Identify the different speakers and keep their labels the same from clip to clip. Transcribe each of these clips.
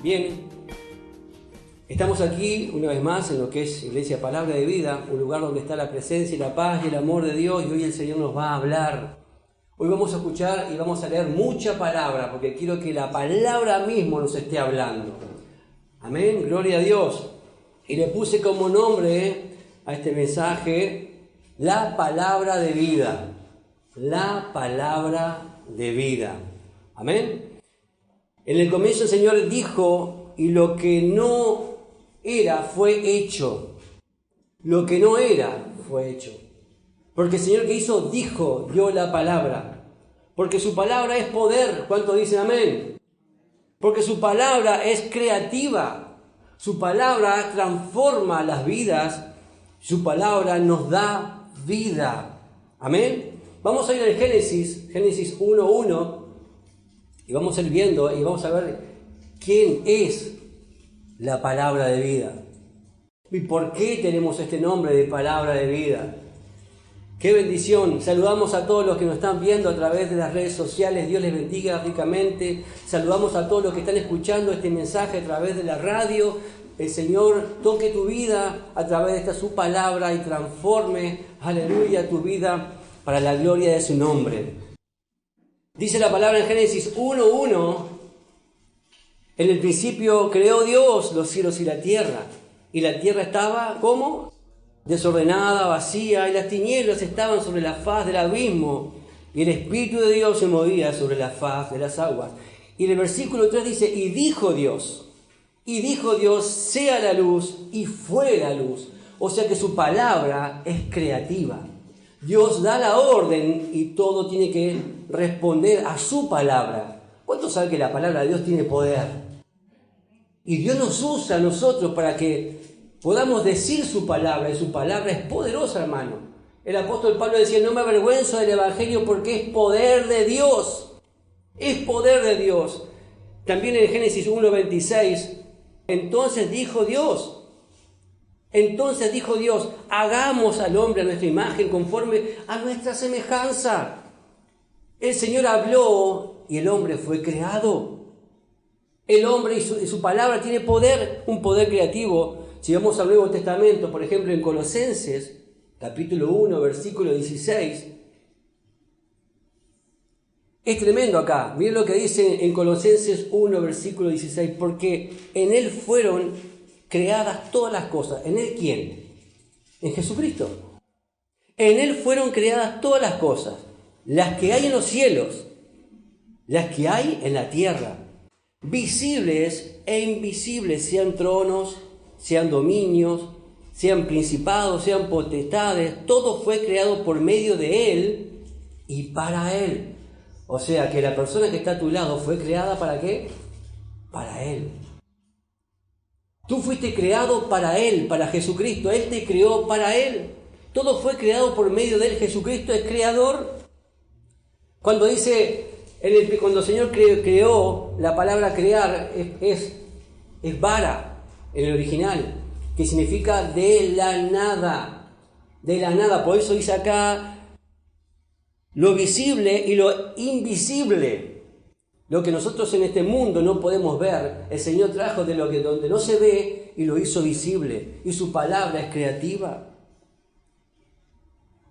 Speaker 1: Bien, estamos aquí una vez más en lo que es Iglesia Palabra de Vida, un lugar donde está la presencia y la paz y el amor de Dios, y hoy el Señor nos va a hablar. Hoy vamos a escuchar y vamos a leer mucha palabra, porque quiero que la palabra mismo nos esté hablando. Amén, gloria a Dios. Y le puse como nombre a este mensaje, la palabra de vida. La palabra de vida. Amén. En el comienzo el Señor dijo, y lo que no era fue hecho. Lo que no era fue hecho. Porque el Señor que hizo, dijo, dio la palabra. Porque su palabra es poder. ¿Cuántos dicen amén? Porque su palabra es creativa. Su palabra transforma las vidas. Su palabra nos da vida. Amén. Vamos a ir al Génesis 1:1. Y vamos a ir viendo y vamos a ver quién es la palabra de vida. ¿Y por qué tenemos este nombre de palabra de vida? ¡Qué bendición! Saludamos a todos los que nos están viendo a través de las redes sociales. Dios les bendiga ricamente. Saludamos a todos los que están escuchando este mensaje a través de la radio. El Señor toque tu vida a través de esta su palabra y transforme, aleluya, tu vida para la gloria de su nombre. Dice la palabra en Génesis 1:1, en el principio creó Dios los cielos y la tierra estaba, ¿cómo? Desordenada, vacía, y las tinieblas estaban sobre la faz del abismo, y el Espíritu de Dios se movía sobre la faz de las aguas. Y en el versículo 3 dice, y dijo Dios, sea la luz, y fue la luz. O sea que su palabra es creativa. Dios da la orden y todo tiene que responder a su palabra. ¿Cuántos saben que la palabra de Dios tiene poder? Y Dios nos usa a nosotros para que podamos decir su palabra, y su palabra es poderosa, hermano. El apóstol Pablo decía, no me avergüenzo del Evangelio porque es poder de Dios. Es poder de Dios. También en Génesis 1:26, entonces dijo Dios, hagamos al hombre a nuestra imagen conforme a nuestra semejanza. El Señor habló y el hombre fue creado. El hombre y su palabra tiene poder, un poder creativo. Si vamos al Nuevo Testamento, por ejemplo en Colosenses, capítulo 1, versículo 16, es tremendo acá. Miren lo que dice en Colosenses 1, versículo 16, porque en Él fueron creadas todas las cosas. ¿En Él quién? En Jesucristo. En Él fueron creadas todas las cosas, las que hay en los cielos, las que hay en la tierra, visibles e invisibles, sean tronos, sean dominios, sean principados, sean potestades, todo fue creado por medio de Él y para Él. O sea que la persona que está a tu lado fue creada ¿para qué? Para Él. Tú fuiste creado para Él, para Jesucristo. Él te creó para Él. Todo fue creado por medio de Él. Jesucristo es creador. Cuando el Señor creó, la palabra crear es bara en el original, que significa de la nada. De la nada. Por eso dice acá lo visible y lo invisible. Lo que nosotros en este mundo no podemos ver, el Señor trajo de donde no se ve y lo hizo visible. Y su palabra es creativa.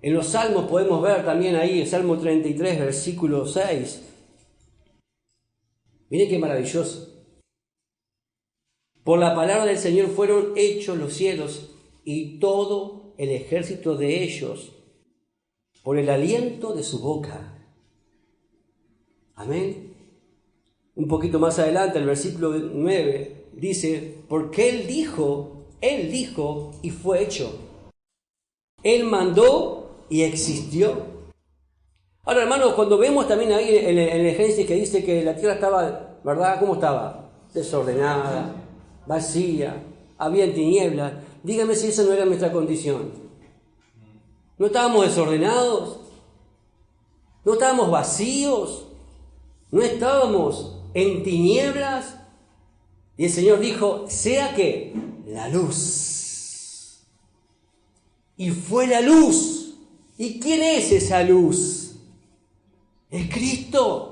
Speaker 1: En los Salmos podemos ver también ahí, el Salmo 33, versículo 6. Miren qué maravilloso. Por la palabra del Señor fueron hechos los cielos y todo el ejército de ellos, por el aliento de su boca. Amén. Un poquito más adelante, el versículo 9, dice, porque Él dijo y fue hecho. Él mandó y existió. Ahora, hermanos, cuando vemos también ahí en el Génesis que dice que la tierra estaba, ¿verdad? ¿Cómo estaba? Desordenada, vacía, había tinieblas. Dígame si esa no era nuestra condición. ¿No estábamos desordenados? ¿No estábamos vacíos? ¿No estábamos en tinieblas? Y el Señor dijo, sea que la luz. Y fue la luz. ¿Y quién es esa luz? Es Cristo.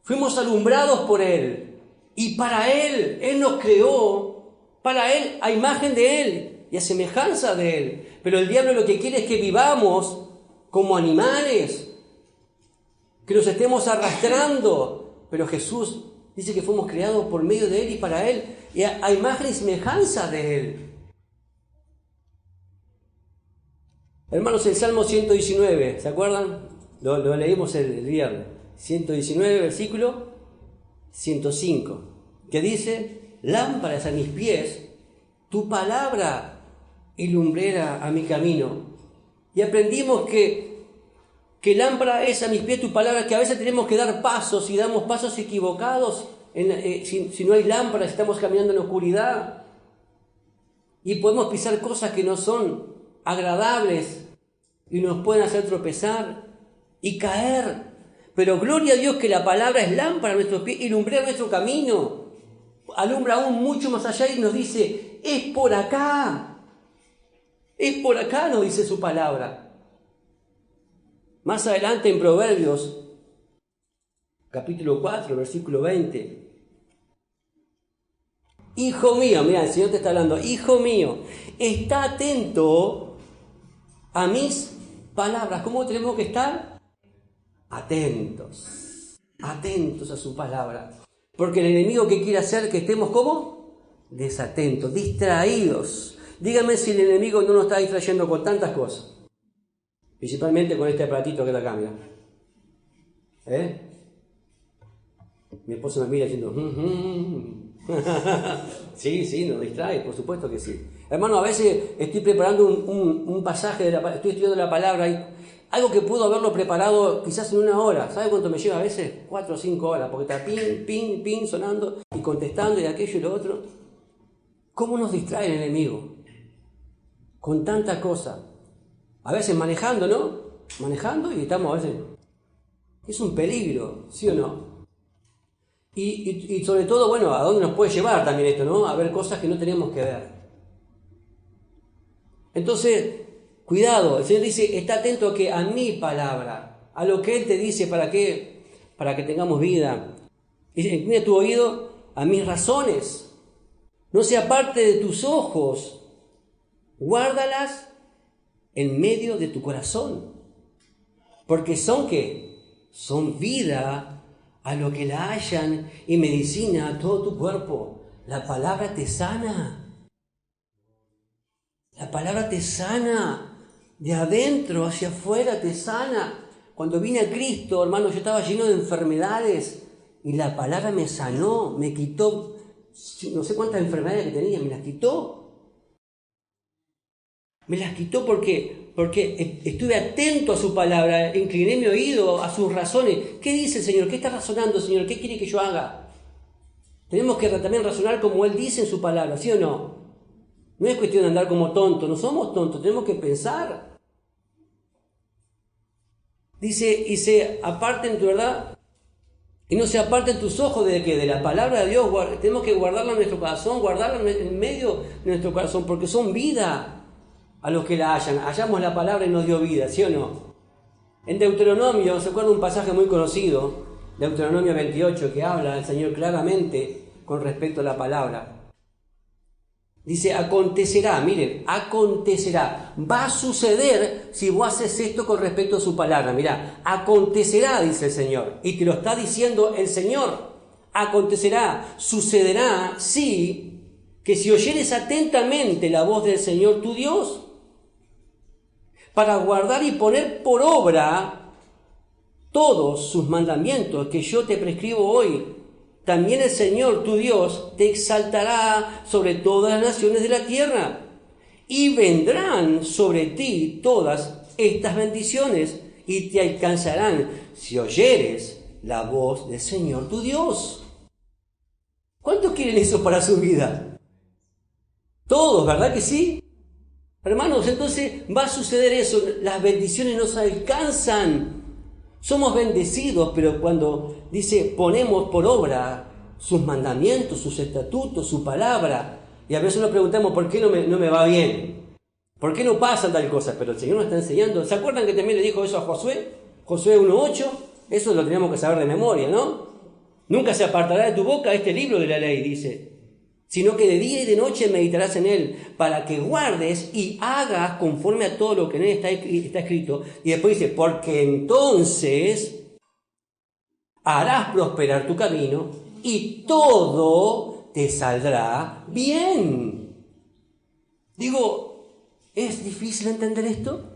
Speaker 1: Fuimos alumbrados por Él. Y para Él nos creó, para Él, a imagen de Él y a semejanza de Él. Pero el diablo lo que quiere es que vivamos como animales, que nos estemos arrastrando. Pero Jesús dice que fuimos creados por medio de Él y para Él, y a imagen y semejanza de Él. Hermanos, el Salmo 119, ¿se acuerdan? Lo leímos el viernes. 119, versículo 105, que dice: lámpara es a mis pies, tu palabra y lumbrera a mi camino. Y aprendimos que lámpara es a mis pies tu palabra, que a veces tenemos que dar pasos y damos pasos equivocados. Si no hay lámpara, estamos caminando en la oscuridad y podemos pisar cosas que no son agradables y nos pueden hacer tropezar y caer. Pero gloria a Dios que la palabra es lámpara a nuestros pies y lumbrera nuestro camino. Alumbra aún mucho más allá y nos dice: es por acá. Es por acá, nos dice su palabra. Más adelante en Proverbios, capítulo 4, versículo 20. Hijo mío, mira, el Señor te está hablando. Hijo mío, está atento a mis palabras. ¿Cómo tenemos que estar? Atentos. Atentos a su palabra. Porque el enemigo que quiere hacer que estemos como desatentos, distraídos. Dígame si el enemigo no nos está distrayendo con tantas cosas. Principalmente con este aparatito que está acá, mira. Mi esposa me mira diciendo: sí, nos distrae, por supuesto que sí. Hermano, a veces estoy preparando un pasaje de la palabra, estoy estudiando la palabra y algo que puedo haberlo preparado quizás en 1 hora. ¿Sabe cuánto me lleva a veces? 4 o 5 horas, porque está ping, sonando y contestando y aquello y lo otro. ¿Cómo nos distrae el enemigo? Con tanta cosa. A veces manejando, ¿no? Manejando y estamos a veces... Es un peligro, ¿sí o no? Y sobre todo, bueno, ¿a dónde nos puede llevar también esto, no? A ver cosas que no tenemos que ver. Entonces, cuidado, el Señor dice: está atento a mi palabra, a lo que Él te dice, ¿para qué? Para que tengamos vida. Dice: inclina tu oído a mis razones, no se aparte de tus ojos, guárdalas en medio de tu corazón, porque son ¿qué? Son vida a lo que la hallan y medicina a todo tu cuerpo. La palabra te sana. La palabra te sana. De adentro hacia afuera te sana. Cuando vine a Cristo, hermano, yo estaba lleno de enfermedades y la palabra me sanó, me quitó, no sé cuántas enfermedades que tenía, me las quitó. Me las quitó porque estuve atento a su palabra, incliné mi oído a sus razones. ¿Qué dice el Señor? ¿Qué está razonando el Señor? ¿Qué quiere que yo haga? Tenemos que también razonar como Él dice en su palabra, ¿sí o no? No es cuestión de andar como tontos, no somos tontos, tenemos que pensar. Dice: y se aparten, ¿verdad? Y no se aparten tus ojos de ¿qué? De la palabra de Dios. Tenemos que guardarla en nuestro corazón, guardarla en medio de nuestro corazón, porque son vida a los que la hallan. Hallamos la palabra y nos dio vida, ¿sí o no? En Deuteronomio, ¿se acuerda un pasaje muy conocido? Deuteronomio 28, que habla el Señor claramente con respecto a la palabra. Dice: acontecerá, miren, acontecerá, va a suceder si vos haces esto con respecto a su palabra. Mirá, acontecerá, dice el Señor, y te lo está diciendo el Señor. Acontecerá, sucederá, sí, que si oyeres atentamente la voz del Señor tu Dios, para guardar y poner por obra todos sus mandamientos que yo te prescribo hoy, también el Señor tu Dios te exaltará sobre todas las naciones de la tierra, y vendrán sobre ti todas estas bendiciones y te alcanzarán si oyeres la voz del Señor tu Dios. ¿Cuántos quieren eso para su vida? Todos, ¿verdad que sí? Hermanos, entonces va a suceder eso, las bendiciones nos alcanzan. Somos bendecidos, pero cuando dice ponemos por obra sus mandamientos, sus estatutos, su palabra, y a veces nos preguntamos ¿por qué no me va bien? ¿Por qué no pasa tal cosa? Pero el Señor nos está enseñando. ¿Se acuerdan que también le dijo eso a Josué? Josué 1.8, eso lo tenemos que saber de memoria, ¿no? Nunca se apartará de tu boca este libro de la ley, dice, sino que de día y de noche meditarás en él, para que guardes y hagas conforme a todo lo que en él está escrito. Y después dice, porque entonces harás prosperar tu camino y todo te saldrá bien. Digo, ¿es difícil entender esto?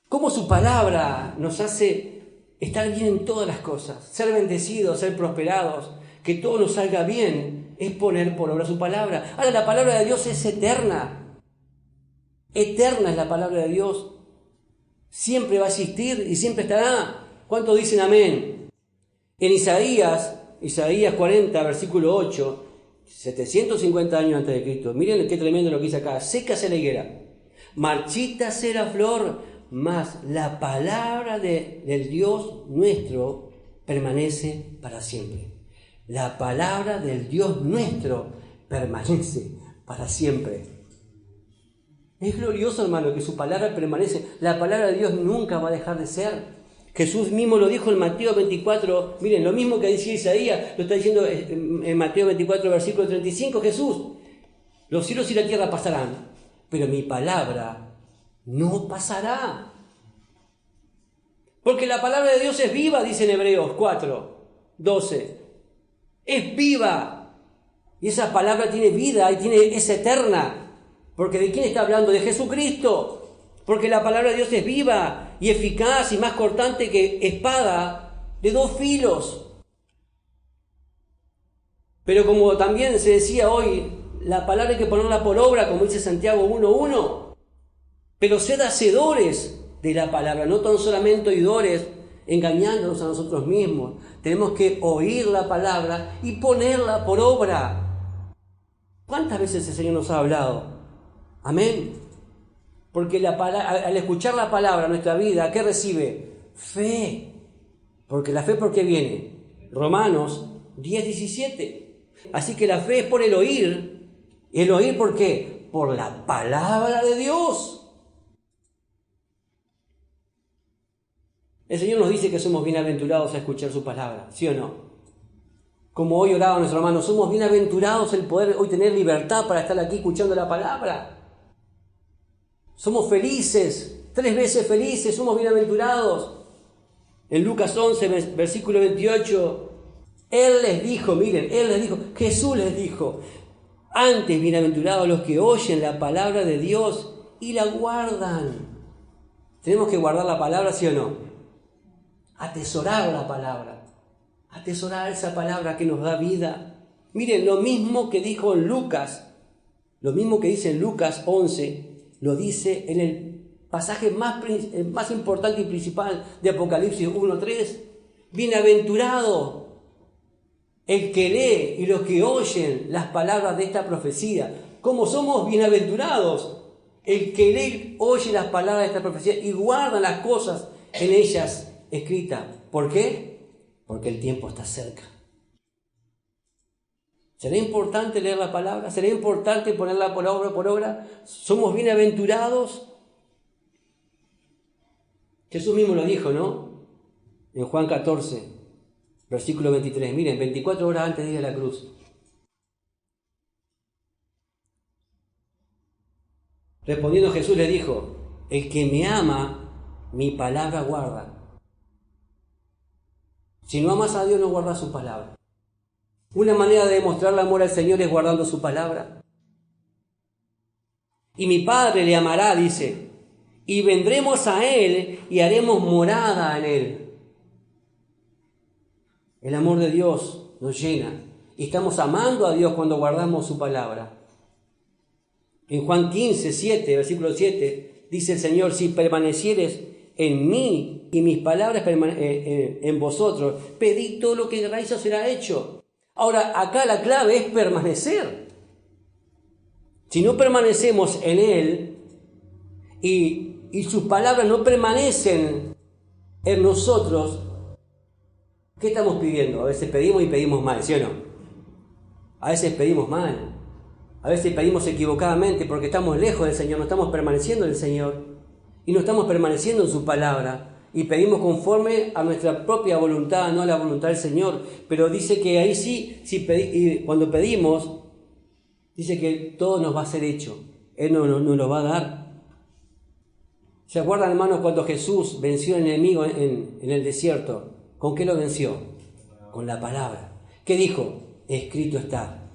Speaker 1: ¿Cómo su palabra nos hace estar bien en todas las cosas? Ser bendecidos, ser prosperados, que todo nos salga bien, es poner por obra su palabra. Ahora, la palabra de Dios es eterna. Eterna es la palabra de Dios. Siempre va a existir y siempre estará. ¿Cuántos dicen amén? En Isaías 40, versículo 8, 750 años antes de Cristo. Miren qué tremendo lo que dice acá. Sécase la higuera, marchítase la flor, mas la palabra del Dios nuestro permanece para siempre. La palabra del Dios nuestro permanece para siempre. Es glorioso, hermano, que su palabra permanece. La palabra de Dios nunca va a dejar de ser. Jesús mismo lo dijo en Mateo 24. Miren, lo mismo que decía Isaías, lo está diciendo en Mateo 24, versículo 35. Jesús, los cielos y la tierra pasarán, pero mi palabra no pasará. Porque la palabra de Dios es viva, dice en Hebreos 4, 12. Es viva. Y esa palabra tiene vida y es eterna. Porque ¿de quién está hablando? De Jesucristo. Porque la palabra de Dios es viva y eficaz y más cortante que espada de 2 filos. Pero como también se decía hoy, la palabra hay que ponerla por obra, como dice Santiago 1:1. Pero sed hacedores de la palabra, no tan solamente oidores, engañándonos a nosotros mismos. Tenemos que oír la palabra y ponerla por obra. ¿Cuántas veces el Señor nos ha hablado? Amén. Porque al escuchar la palabra en nuestra vida, ¿qué recibe? Fe. Porque la fe, ¿por qué viene? Romanos 10:17. Así que la fe es por el oír. ¿El oír por qué? Por la palabra de Dios. El Señor nos dice que somos bienaventurados a escuchar su palabra, ¿sí o no? Como hoy oraba nuestro hermano, somos bienaventurados el poder hoy tener libertad para estar aquí escuchando la palabra. Somos felices, 3 veces felices, somos bienaventurados. En Lucas 11, versículo 28, Jesús les dijo, antes bienaventurados los que oyen la palabra de Dios y la guardan. ¿Tenemos que guardar la palabra, sí o no? Atesorar la palabra, atesorar esa palabra que nos da vida. Miren, lo mismo que dijo en Lucas, lo mismo que dice en Lucas 11, lo dice en el pasaje más importante y principal de Apocalipsis 1:3. Bienaventurado el que lee y los que oyen las palabras de esta profecía. ¿Cómo somos bienaventurados? El que lee, oye las palabras de esta profecía y guarda las cosas en ellas escrita. ¿Por qué? Porque el tiempo está cerca. ¿Será importante leer la palabra? ¿Será importante ponerla por obra? ¿Somos bienaventurados? Jesús mismo lo dijo, ¿no? En Juan 14, versículo 23. Miren, 24 horas antes de ir a la cruz. Respondiendo Jesús le dijo, el que me ama, mi palabra guarda. Si no amas a Dios, no guardas su palabra. Una manera de demostrar el amor al Señor es guardando su palabra. Y mi Padre le amará, dice, y vendremos a Él y haremos morada en Él. El amor de Dios nos llena y estamos amando a Dios cuando guardamos su palabra. En Juan 15, 7, versículo 7, dice el Señor, si permanecieres en mí y mis palabras en vosotros, pedid todo lo que queráis y os será hecho. Ahora, acá la clave es permanecer. Si no permanecemos en Él y sus palabras no permanecen en nosotros, ¿qué estamos pidiendo? A veces pedimos y pedimos mal, ¿sí o no? A veces pedimos mal. A veces pedimos equivocadamente porque estamos lejos del Señor, no estamos permaneciendo en el Señor y no estamos permaneciendo en su palabra. y pedimos conforme a nuestra propia voluntad, no a la voluntad del Señor. Pero dice que ahí cuando pedimos, dice que todo nos va a ser hecho. Él nos lo va a dar. ¿Se acuerdan, hermanos, cuando Jesús venció al enemigo en el desierto? ¿Con qué lo venció? Con la palabra. ¿Qué dijo? Escrito está.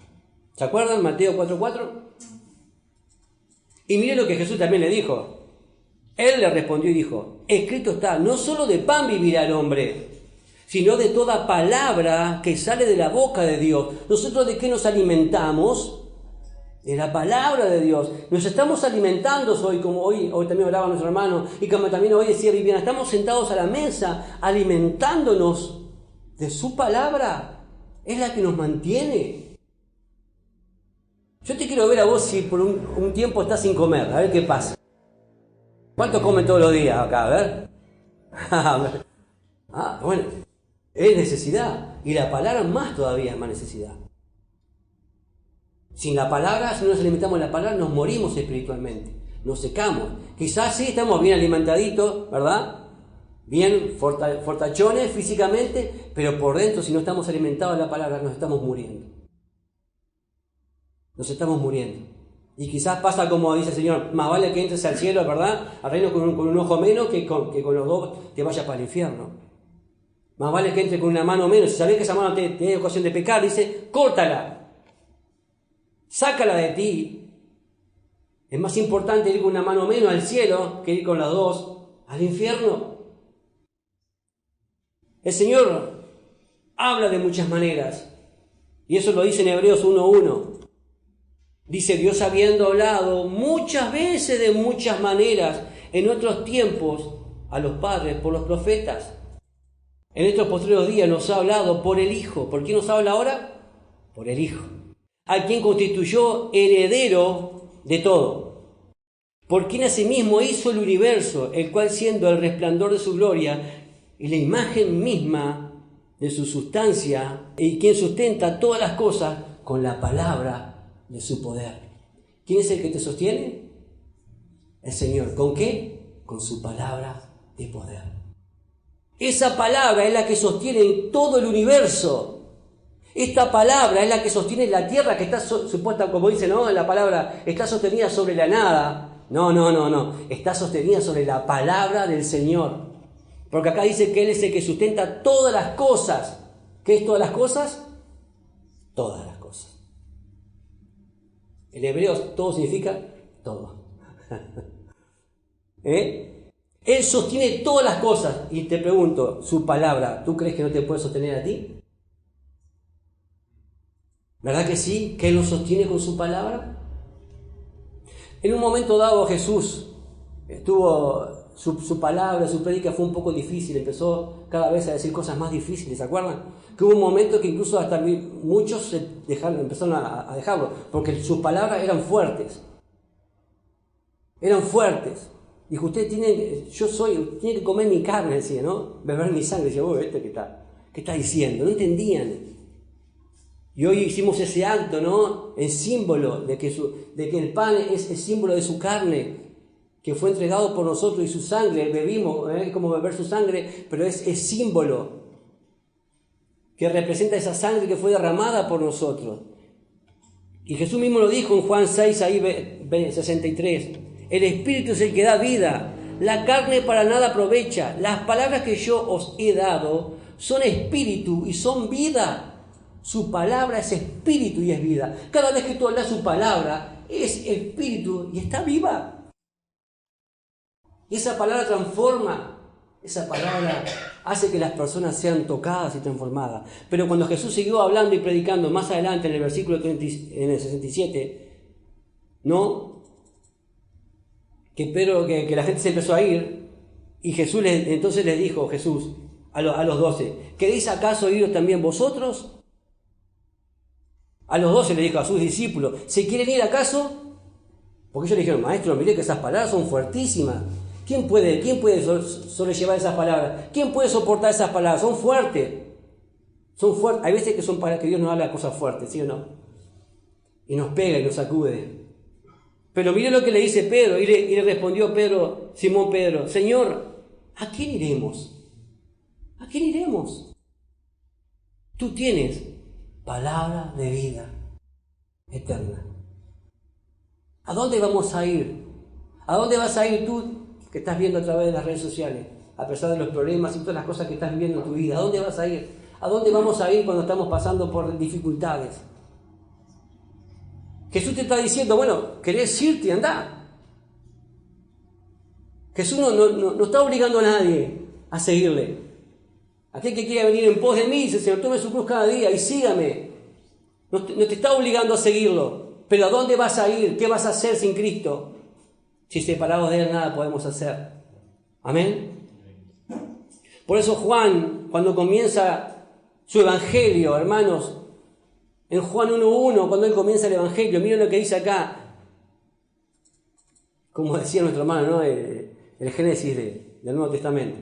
Speaker 1: ¿Se acuerdan? Mateo 4:4. Y miren lo que Jesús también le dijo. Él le respondió y dijo, escrito está, no solo de pan vivirá el hombre, sino de toda palabra que sale de la boca de Dios. ¿Nosotros de qué nos alimentamos? De la palabra de Dios. Nos estamos alimentando hoy, como hoy también hablaba nuestro hermano, y como también hoy decía Viviana, estamos sentados a la mesa alimentándonos de su palabra. Es la que nos mantiene. Yo te quiero ver a vos si por un tiempo estás sin comer, a ver qué pasa. ¿Cuántos comen todos los días acá? A ver. Bueno, es necesidad. Y la palabra más todavía es más necesidad. Sin la palabra, si no nos alimentamos de la palabra, nos morimos espiritualmente. Nos secamos. Quizás sí estamos bien alimentaditos, ¿verdad? Bien fortachones físicamente, pero por dentro, si no estamos alimentados de la palabra, nos estamos muriendo. Nos estamos muriendo. Y quizás pasa como dice el Señor, más vale que entres al cielo, ¿verdad? Al reino con un ojo menos que con los dos te vayas para el infierno. Más vale que entres con una mano menos. Si sabés que esa mano te da ocasión de pecar, dice, córtala. Sácala de ti. Es más importante ir con una mano menos al cielo que ir con las dos al infierno. El Señor habla de muchas maneras. Y eso lo dice en Hebreos 1:1. Dice, Dios habiendo hablado muchas veces de muchas maneras en otros tiempos a los padres por los profetas. En estos posteriores días nos ha hablado por el Hijo. ¿Por quién nos habla ahora? Por el Hijo. A quien constituyó heredero de todo. Por quien asimismo hizo el universo, el cual siendo el resplandor de su gloria y la imagen misma de su sustancia, y quien sustenta todas las cosas con la palabra de su poder. ¿Quién es el que te sostiene? El Señor. ¿Con qué? Con su palabra de poder. Esa palabra es la que sostiene todo el universo. Esta palabra es la que sostiene la tierra, que está supuesta, como dice, ¿no? La palabra está sostenida sobre la nada. No. Está sostenida sobre la palabra del Señor. Porque acá dice que Él es el que sustenta todas las cosas. ¿Qué es todas las cosas? Todas las cosas. En hebreo todo significa todo. Él sostiene todas las cosas. Y te pregunto, su palabra, ¿tú crees que no te puede sostener a ti? ¿Verdad que sí? ¿Que Él nos sostiene con su palabra? En un momento dado Jesús estuvo, su palabra, su prédica fue un poco difícil. Empezó cada vez a decir cosas más difíciles, ¿se acuerdan? Que hubo un momento que incluso hasta muchos empezaron a dejarlo, porque sus palabras eran fuertes. Eran fuertes. Dijo, usted tiene que comer mi carne, decía, ¿no? Beber mi sangre. Decía, ¿qué está diciendo? No entendían. Y hoy hicimos ese acto, ¿no? En símbolo de que el pan es el símbolo de su carne, que fue entregado por nosotros, y su sangre, bebimos, es como beber su sangre, pero es símbolo que representa esa sangre que fue derramada por nosotros. Y Jesús mismo lo dijo en Juan 6, ahí 63. El Espíritu es el que da vida, la carne para nada aprovecha. Las palabras que yo os he dado son espíritu y son vida. Su palabra es espíritu y es vida. Cada vez que tú hablas su palabra, es espíritu y está viva. Y esa palabra transforma. Esa palabra hace que las personas sean tocadas y transformadas. Pero cuando Jesús siguió hablando y predicando más adelante en el versículo 67, ¿no? Que la gente se empezó a ir, y Jesús entonces les dijo, Jesús, a los 12, ¿queréis acaso iros también vosotros? A los 12 le dijo a sus discípulos, ¿se quieren ir acaso? Porque ellos le dijeron, maestro, mire que esas palabras son fuertísimas. ¿Quién puede sobrellevar esas palabras? ¿Quién puede soportar esas palabras? Son fuertes. Hay veces que son para que Dios nos habla cosas fuertes, ¿sí o no? Y nos pega y nos sacude. Pero mire lo que le dice Pedro, y le respondió Simón Pedro, Señor, ¿a quién iremos? ¿A quién iremos? Tú tienes palabra de vida eterna. ¿A dónde vamos a ir? ¿A dónde vas a ir tú que estás viendo a través de las redes sociales? A pesar de los problemas y todas las cosas que estás viviendo en tu vida. ¿A dónde vas a ir? ¿A dónde vamos a ir cuando estamos pasando por dificultades? Jesús te está diciendo, bueno, ¿querés irte? Andá. Jesús no está obligando a nadie a seguirle. Aquel que quiera venir en pos de mí, dice, Señor, tome su cruz cada día y sígame. No te está obligando a seguirlo. Pero ¿a dónde vas a ir? ¿Qué vas a hacer sin Cristo? Si separados de Él nada podemos hacer. Amén. Por eso Juan, cuando comienza su evangelio, hermanos, en Juan 1:1, cuando él comienza el evangelio, miren lo que dice acá. Como decía nuestro hermano, ¿no? El Génesis del Nuevo Testamento.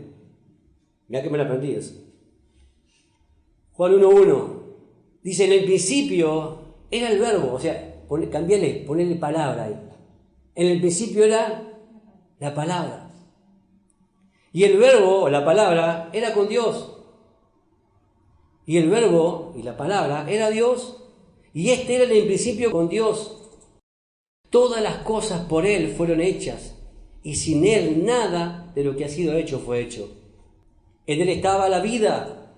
Speaker 1: Mirá que me lo aprendí eso. Juan 1:1 dice, en el principio era el verbo, o sea, ponerle palabra ahí. En el principio era la palabra. Y el verbo, o la palabra, era con Dios. Y el verbo y la palabra era Dios. Y este era en el principio con Dios. Todas las cosas por Él fueron hechas. Y sin Él nada de lo que ha sido hecho fue hecho. En Él estaba la vida.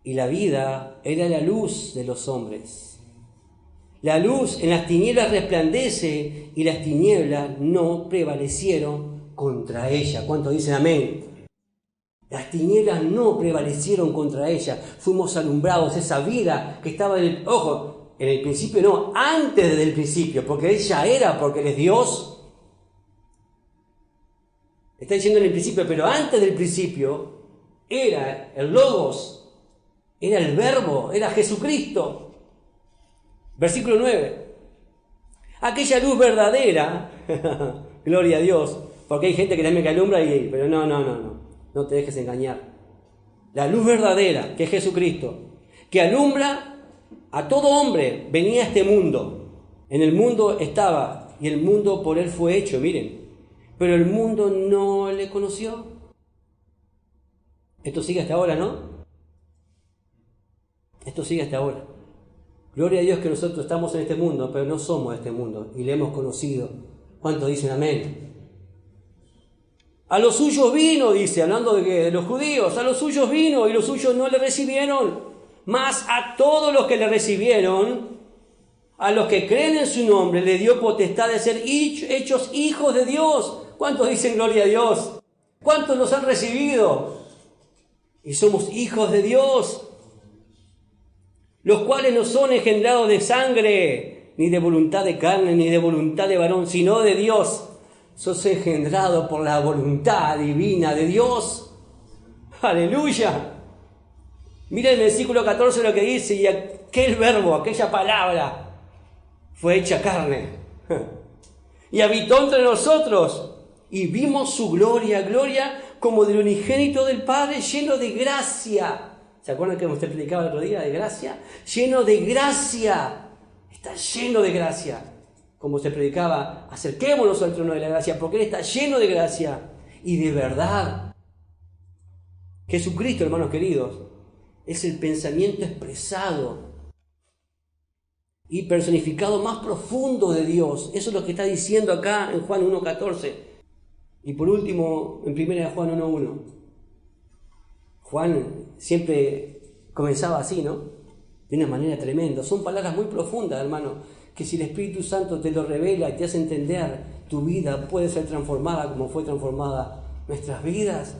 Speaker 1: Y la vida era la luz de los hombres. La luz en las tinieblas resplandece y las tinieblas no prevalecieron contra ella. ¿Cuántos dicen amén? Las tinieblas no prevalecieron contra ella. Fuimos alumbrados, esa vida que estaba en el principio no, antes del principio, porque Él ya era, porque Él es Dios. Está diciendo en el principio, pero antes del principio era el Logos, era el Verbo, era Jesucristo. Versículo 9. Aquella luz verdadera, gloria a Dios, porque hay gente que también que alumbra, pero no te dejes engañar. La luz verdadera, que es Jesucristo, que alumbra a todo hombre, venía a este mundo. En el mundo estaba, y el mundo por Él fue hecho, miren. Pero el mundo no le conoció. Esto sigue hasta ahora, ¿no? Esto sigue hasta ahora. Gloria a Dios que nosotros estamos en este mundo, pero no somos de este mundo y le hemos conocido. ¿Cuántos dicen amén? A los suyos vino, dice, hablando de los judíos, a los suyos vino y los suyos no le recibieron. Mas a todos los que le recibieron, a los que creen en su nombre, le dio potestad de ser hechos hijos de Dios. ¿Cuántos dicen gloria a Dios? ¿Cuántos nos han recibido? Y somos hijos de Dios. Los cuales no son engendrados de sangre, ni de voluntad de carne, ni de voluntad de varón, sino de Dios. Sos engendrado por la voluntad divina de Dios. ¡Aleluya! Mira el versículo 14 lo que dice, y aquel verbo, aquella palabra, fue hecha carne. Y habitó entre nosotros, y vimos su gloria, gloria como del unigénito del Padre, lleno de gracia. ¿Se acuerdan que usted predicaba el otro día de gracia? Lleno de gracia. Está lleno de gracia. Como usted predicaba, acerquémonos al trono de la gracia, porque Él está lleno de gracia y de verdad. Jesucristo, hermanos queridos, es el pensamiento expresado y personificado más profundo de Dios. Eso es lo que está diciendo acá en Juan 1:14. Y por último, en 1 Juan 1:1. Juan siempre comenzaba así, ¿no? De una manera tremenda. Son palabras muy profundas, hermano, que si el Espíritu Santo te lo revela y te hace entender, tu vida puede ser transformada como fue transformada nuestras vidas.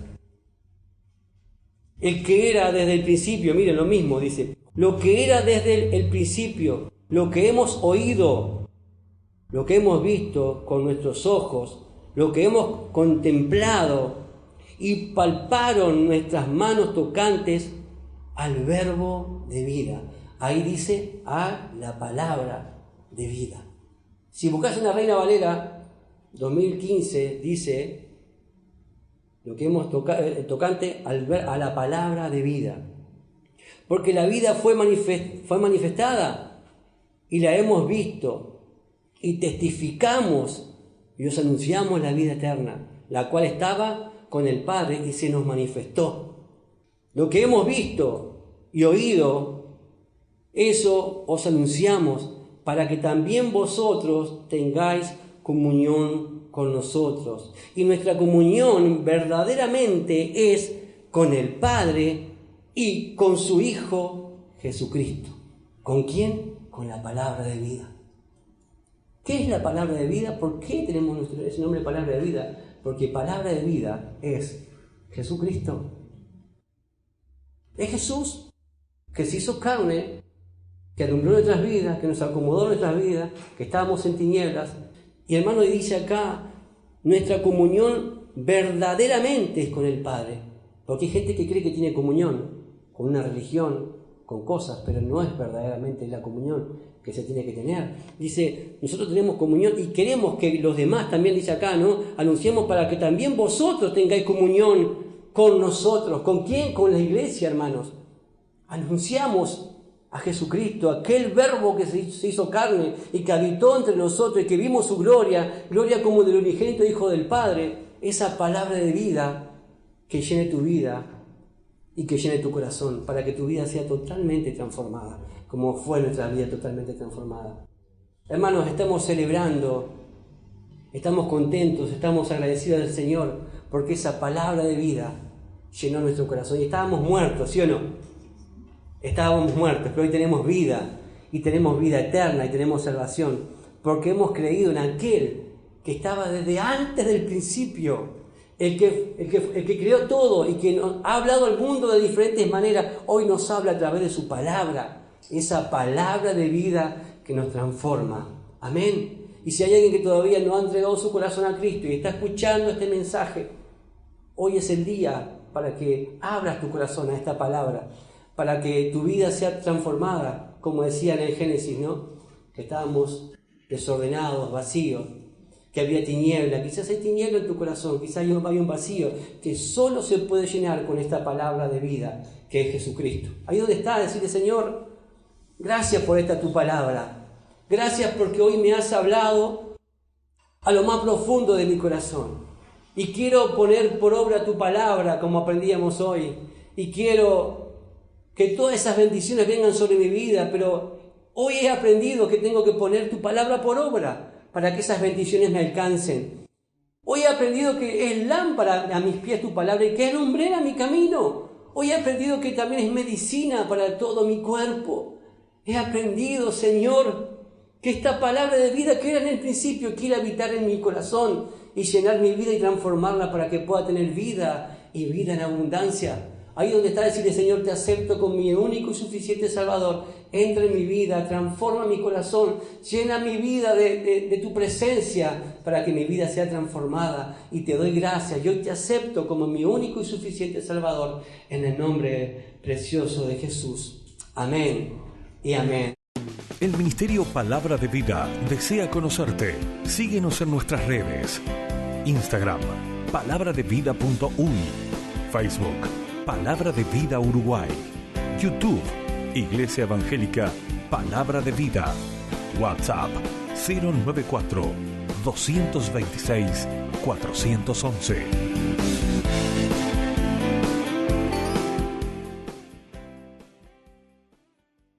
Speaker 1: El que era desde el principio, miren lo mismo, dice, lo que era desde el principio, lo que hemos oído, lo que hemos visto con nuestros ojos, lo que hemos contemplado y palparon nuestras manos tocantes al verbo de vida. Ahí dice, a la palabra de vida. Si buscas en la Reina Valera 2015, dice, lo que hemos tocante a la palabra de vida. Porque la vida fue manifestada y la hemos visto y testificamos y os anunciamos la vida eterna, la cual estaba con el Padre y se nos manifestó. Lo que hemos visto y oído, eso os anunciamos para que también vosotros tengáis comunión con nosotros. Y nuestra comunión verdaderamente es con el Padre y con su Hijo Jesucristo. ¿Con quién? Con la palabra de vida. ¿Qué es la palabra de vida? ¿Por qué tenemos ese nombre de palabra de vida? Porque palabra de vida es Jesucristo. Es Jesús que se hizo carne, que alumbró nuestras vidas, que nos acomodó nuestras vidas, que estábamos en tinieblas. Y hermano, dice acá, nuestra comunión verdaderamente es con el Padre. Porque hay gente que cree que tiene comunión con una religión, con cosas, pero no es verdaderamente la comunión que se tiene que tener. Dice, nosotros tenemos comunión y queremos que los demás también, dice acá, ¿no? Anunciamos para que también vosotros tengáis comunión con nosotros. ¿Con quién? Con la iglesia, hermanos. Anunciamos a Jesucristo, aquel verbo que se hizo carne y que habitó entre nosotros y que vimos su gloria, gloria como del unigénito Hijo del Padre, esa palabra de vida que llene tu vida y que llene tu corazón, para que tu vida sea totalmente transformada, como fue nuestra vida totalmente transformada. Hermanos, estamos celebrando, estamos contentos, estamos agradecidos al Señor, porque esa palabra de vida llenó nuestro corazón. Y estábamos muertos, ¿sí o no? Estábamos muertos, pero hoy tenemos vida, y tenemos vida eterna, y tenemos salvación, porque hemos creído en aquel que estaba desde antes del principio, el que creó todo y que nos ha hablado al mundo de diferentes maneras, hoy nos habla a través de su palabra, esa palabra de vida que nos transforma. Amén. Y si hay alguien que todavía no ha entregado su corazón a Cristo y está escuchando este mensaje, hoy es el día para que abras tu corazón a esta palabra, para que tu vida sea transformada, como decía en el Génesis, ¿no? Que estábamos desordenados, vacíos, que había tiniebla. Quizás hay tiniebla en tu corazón, quizás hay un vacío que solo se puede llenar con esta palabra de vida que es Jesucristo. Ahí donde está, decirle, Señor, gracias por esta tu palabra, gracias porque hoy me has hablado a lo más profundo de mi corazón y quiero poner por obra tu palabra como aprendíamos hoy, y quiero que todas esas bendiciones vengan sobre mi vida, pero hoy he aprendido que tengo que poner tu palabra por obra para que esas bendiciones me alcancen. Hoy he aprendido que es lámpara a mis pies tu palabra y que es lumbrera mi camino. Hoy he aprendido que también es medicina para todo mi cuerpo. He aprendido, Señor, que esta palabra de vida que era en el principio quiere habitar en mi corazón y llenar mi vida y transformarla para que pueda tener vida y vida en abundancia. Ahí donde está, decirle, Señor, te acepto como mi único y suficiente Salvador. Entra en mi vida, transforma mi corazón, llena mi vida de tu presencia para que mi vida sea transformada. Y te doy gracias. Yo te acepto como mi único y suficiente Salvador, en el nombre precioso de Jesús. Amén y amén.
Speaker 2: El Ministerio Palabra de Vida desea conocerte. Síguenos en nuestras redes. Instagram, palabraDeVida.uy. Facebook, Palabra de Vida Uruguay. YouTube, Iglesia Evangélica Palabra de Vida. WhatsApp 094 226 411.